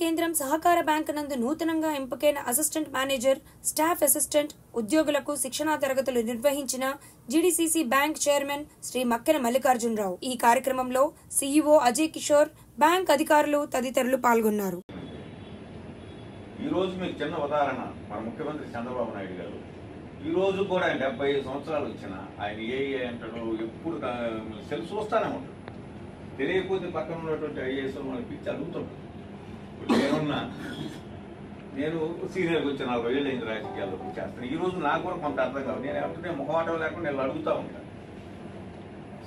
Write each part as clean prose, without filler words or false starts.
కేంద్రం సహకార బ్యాంక్ నందు నూతనంగా ఎంపికైన అసిస్టెంట్ మేనేజర్, స్టాఫ్ అసిస్టెంట్ ఉద్యోగులకు శిక్షణా తరగతులు నిర్వహించిన GDCC bank chairman Shri Makkena Mallikarjunarao. ఈ కార్యక్రమంలో సీఈఓ అజయ్ కిషోర్, బ్యాంక్ అధికారులు తదితరులు పాల్గొన్నారు. ఈ రోజు మీకు చిన్న ఉదాహరణ, మన ముఖ్యమంత్రి చంద్రబాబు నాయుడు గారు ఈ రోజు కూడా 75 సంవత్సరాలు వచ్చిన ఆయన ఏ అంటాడు, ఎప్పుడు సెల్ చూస్తానే ఉంటాడు. తెలియకపోతే పక్కన ఉన్నటువంటి ఐఏఎస్ మనకి పిచ్చి అడుగుతుంటాడు. ఇప్పుడు నేను సీనియర్కి వచ్చి 40 ఏళ్ళు అయింది రాజకీయాల్లో చేస్తాను. ఈ రోజు నాకు కూడా కొంత అర్థం కాదు. నేను ఎప్పుడైనా ముఖమాటం లేకుండా నేను అడుగుతూ ఉంటాను.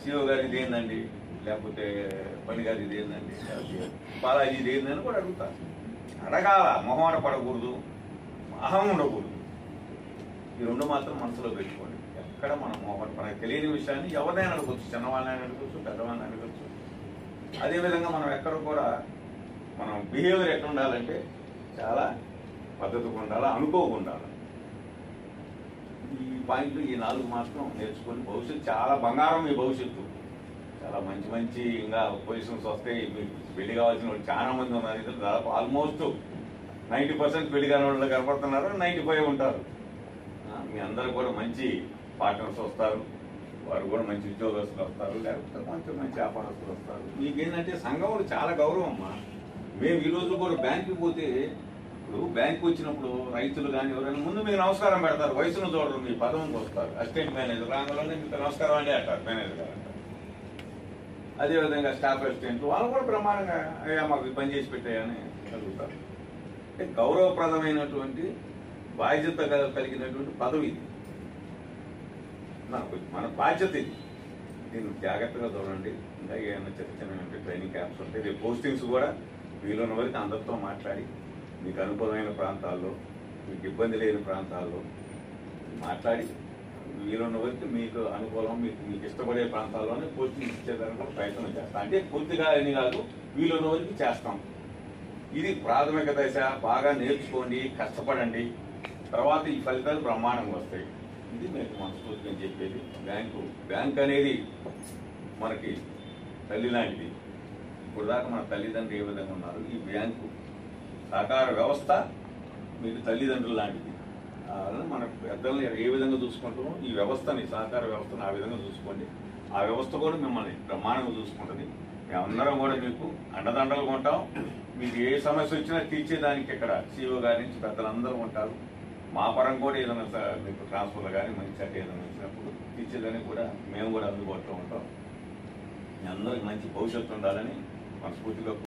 సిఓ గారు ఇదేందండి, లేకపోతే పని గారు ఇదేందండి, లేకపోతే బాలాజీ ఇదేందని కూడా అడుగుతాను. అడగాల, మొహమాట పడకూడదు, అహం ఉండకూడదు. ఈ రెండు మాత్రం మనసులో పెట్టుకోండి. ఎక్కడ మనం మొహమాట మనకు తెలియని విషయాన్ని ఎవరినైనా అడగచ్చు, చిన్నవాళ్ళని అడగచ్చు, పెద్దవాళ్ళని అడగచ్చు. అదేవిధంగా మనం ఎక్కడ కూడా మనం బిహేవియర్ ఎక్కడ ఉండాలంటే చాలా పద్ధతిగా ఉండాలా, అనుకోకుండా ఉండాలి. ఈ పాయింట్లు ఈ 4 మాత్రం నేర్చుకొని భవిష్యత్తు చాలా బంగారం. మీ భవిష్యత్తు చాలా మంచి మంచి ఇంకా పొజిషన్స్ వస్తాయి. మీకు పెళ్లి కావాల్సిన వాళ్ళు చాలా మంది ఉన్నారు. ఇది దాదాపు ఆల్మోస్ట్ 90% పెళ్లి కాని వాళ్ళు కనపడుతున్నారు, 95 ఉంటారు. మీ అందరూ కూడా మంచి పార్ట్నర్స్ వస్తారు, వారు కూడా మంచి ఉద్యోగస్తులు వస్తారు, లేకపోతే మంచి మంచి వ్యాపారస్తులు వస్తారు. మీకేంటంటే సంఘంలో చాలా గౌరవం అమ్మా. మేము ఈ రోజు కూడా బ్యాంకుకి పోతే, ఇప్పుడు బ్యాంకు వచ్చినప్పుడు రైతులు కానీ ఎవరైనా ముందు మీకు నమస్కారం పెడతారు, వయసును చూడరు, మీ పదవికి వస్తారు. అసిస్టెంట్ మేనేజర్ రాగానే మీకు నమస్కారం అండి అంటారు, మేనేజర్ గారు అంటారు. అదేవిధంగా స్టాఫ్ అసిస్టెంట్లు వాళ్ళు కూడా ప్రమాణంగా అయ్యా మాకు పని చేసి పెట్టాయని అడుగుతారు. అంటే గౌరవప్రదమైనటువంటి బాధ్యత కలిగినటువంటి పదవి ఇది. మన బాధ్యత ఇది. దీన్ని జాగ్రత్తగా చూడండి. ఇంకా ఏమైనా చిన్న ట్రైనింగ్ క్యాంప్స్ ఉంటాయి. రేపు పోస్టింగ్స్ కూడా వీలున్న వరకు అందరితో మాట్లాడి మీకు అనుకూలమైన ప్రాంతాల్లో, మీకు ఇబ్బంది లేని ప్రాంతాల్లో మాట్లాడి వీలున్న వరకు మీకు అనుకూలం, మీకు ఇష్టపడే ప్రాంతాల్లోనే పోస్టింగ్ ఇచ్చేదానికి కూడా ప్రయత్నం చేస్తాం. అంటే పూర్తిగా అని కాదు, వీలున్న వరకు చేస్తాం. ఇది ప్రాథమిక దశ. బాగా నేర్చుకోండి, కష్టపడండి, తర్వాత ఈ ఫలితాలు బ్రహ్మాండంగా వస్తాయి. ఇది మీకు మనస్ఫూర్తిగా చెప్పేది. బ్యాంక్ అనేది మనకి తల్లి లాంటిది. ఇప్పుడు దాకా మన తల్లిదండ్రులు ఏ విధంగా ఉన్నారు, ఈ బ్యాంకు సహకార వ్యవస్థ మీకు తల్లిదండ్రులు లాంటిది. మన పెద్దల్ని ఏ విధంగా చూసుకుంటామో ఈ వ్యవస్థని, సహకార వ్యవస్థను ఆ విధంగా చూసుకోండి. ఆ వ్యవస్థ కూడా మిమ్మల్ని బ్రహ్మాండంగా చూసుకుంటుంది. మేమందరం కూడా మీకు అండదండలుగా ఉంటాం. మీకు ఏ సమస్య వచ్చినా తీర్చేదానికి ఇక్కడ సీఓ గారి నుంచి పెద్దలందరూ ఉంటారు. మా పరం కూడా ఏదైనా మీకు ట్రాన్స్ఫర్లు కానీ మంచి అట్ట ఏదైనా వచ్చినప్పుడు తీర్చేదానికి కూడా మేము కూడా అందుబాటులో ఉంటాం. మీ అందరికి మంచి భవిష్యత్తు ఉండాలని మనస్ఫూర్తిగా